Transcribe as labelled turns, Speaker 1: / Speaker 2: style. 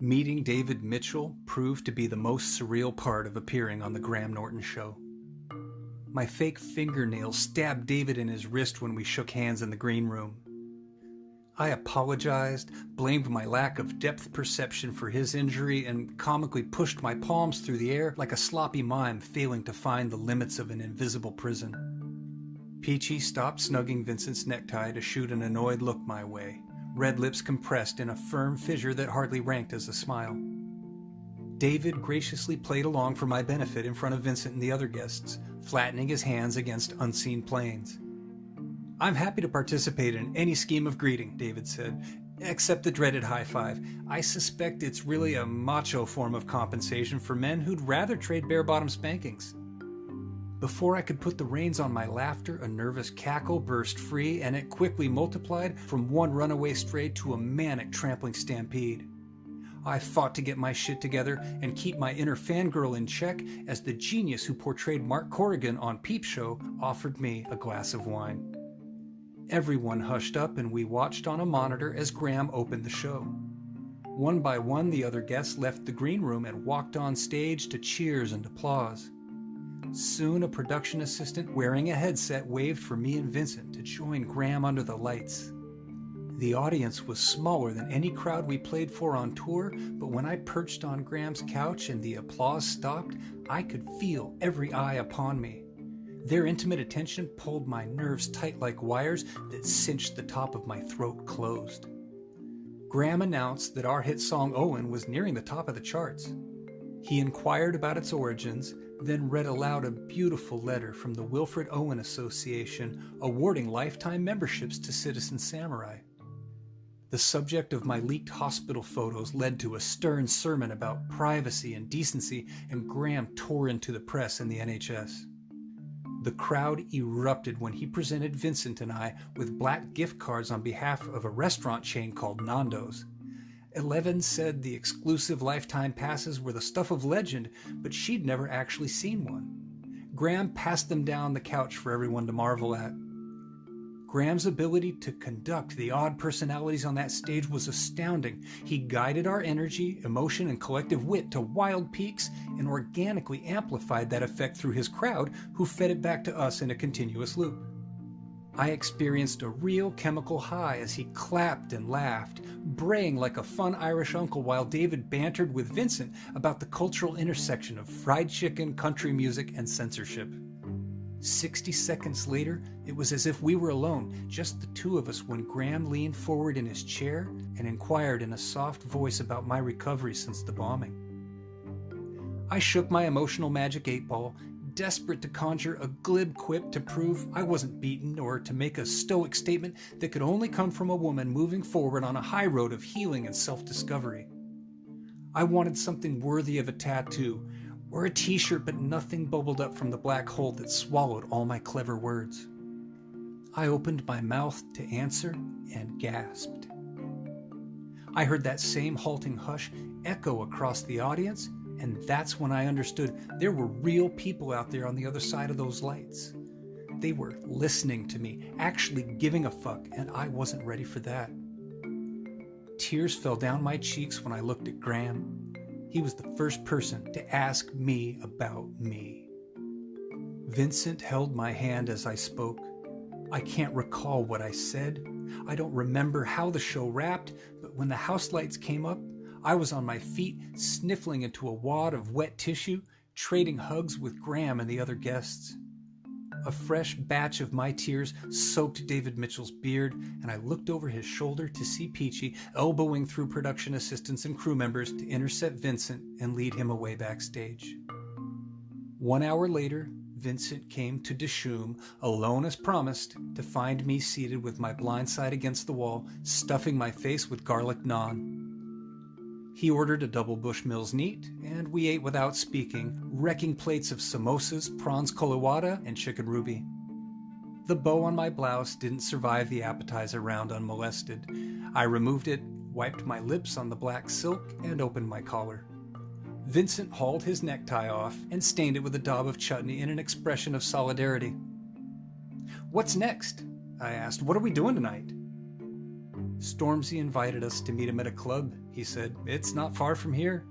Speaker 1: Meeting David Mitchell proved to be the most surreal part of appearing on The Graham Norton Show. My fake fingernails stabbed David in his wrist when we shook hands in the green room. I apologized, blamed my lack of depth perception for his injury, and comically pushed my palms through the air like a sloppy mime failing to find the limits of an invisible prison. Peachy stopped snugging Vincent's necktie to shoot an annoyed look my way, red lips compressed in a firm fissure that hardly ranked as a smile. David graciously played along for my benefit in front of Vincent and the other guests, flattening his hands against unseen planes. "I'm happy to participate in any scheme of greeting," David said, "except the dreaded high five. I suspect it's really a macho form of compensation for men who'd rather trade bare-bottom spankings." Before I could put the reins on my laughter, a nervous cackle burst free, and it quickly multiplied from one runaway stray to a manic trampling stampede. I fought to get my shit together and keep my inner fangirl in check as the genius who portrayed Mark Corrigan on Peep Show offered me a glass of wine. Everyone hushed up and we watched on a monitor as Graham opened the show. One by one, the other guests left the green room and walked on stage to cheers and applause. Soon a production assistant wearing a headset waved for me and Vincent to join Graham under the lights. The audience was smaller than any crowd we played for on tour, but when I perched on Graham's couch and the applause stopped, I could feel every eye upon me. Their intimate attention pulled my nerves tight like wires that cinched the top of my throat closed. Graham announced that our hit song Owen was nearing the top of the charts. He inquired about its origins, then read aloud a beautiful letter from the Wilfred Owen Association awarding lifetime memberships to Citizen Samurai. The subject of my leaked hospital photos led to a stern sermon about privacy and decency, and Graham tore into the press and the NHS. The crowd erupted when he presented Vincent and I with black gift cards on behalf of a restaurant chain called Nando's. Eleven said the exclusive lifetime passes were the stuff of legend, but she'd never actually seen one. Graham passed them down the couch for everyone to marvel at. Graham's ability to conduct the odd personalities on that stage was astounding. He guided our energy, emotion, and collective wit to wild peaks and organically amplified that effect through his crowd, who fed it back to us in a continuous loop. I experienced a real chemical high as he clapped and laughed, braying like a fun Irish uncle while David bantered with Vincent about the cultural intersection of fried chicken, country music, and censorship. 60 seconds later, it was as if we were alone, just the two of us, when Graham leaned forward in his chair and inquired in a soft voice about my recovery since the bombing. I shook my emotional magic 8-ball, desperate to conjure a glib quip to prove I wasn't beaten or to make a stoic statement that could only come from a woman moving forward on a high road of healing and self-discovery. I wanted something worthy of a tattoo, or a t-shirt, but nothing bubbled up from the black hole that swallowed all my clever words. I opened my mouth to answer and gasped. I heard that same halting hush echo across the audience, and that's when I understood there were real people out there on the other side of those lights. They were listening to me, actually giving a fuck, and I wasn't ready for that. Tears fell down my cheeks when I looked at Graham. He was the first person to ask me about me. Vincent held my hand as I spoke. I can't recall what I said. I don't remember how the show wrapped, but when the house lights came up, I was on my feet, sniffling into a wad of wet tissue, trading hugs with Graham and the other guests. A fresh batch of my tears soaked David Mitchell's beard, and I looked over his shoulder to see Peachy elbowing through production assistants and crew members to intercept Vincent and lead him away backstage. 1 hour later, Vincent came to Dishoom, alone as promised, to find me seated with my blind side against the wall, stuffing my face with garlic naan. He ordered a double Bushmills neat, and we ate without speaking, wrecking plates of samosas, prawns colawada, and chicken ruby. The bow on my blouse didn't survive the appetizer round unmolested. I removed it, wiped my lips on the black silk, and opened my collar. Vincent hauled his necktie off and stained it with a daub of chutney in an expression of solidarity. "What's next?" I asked. "What are we doing tonight?" "Stormzy invited us to meet him at a club," he said. "It's not far from here.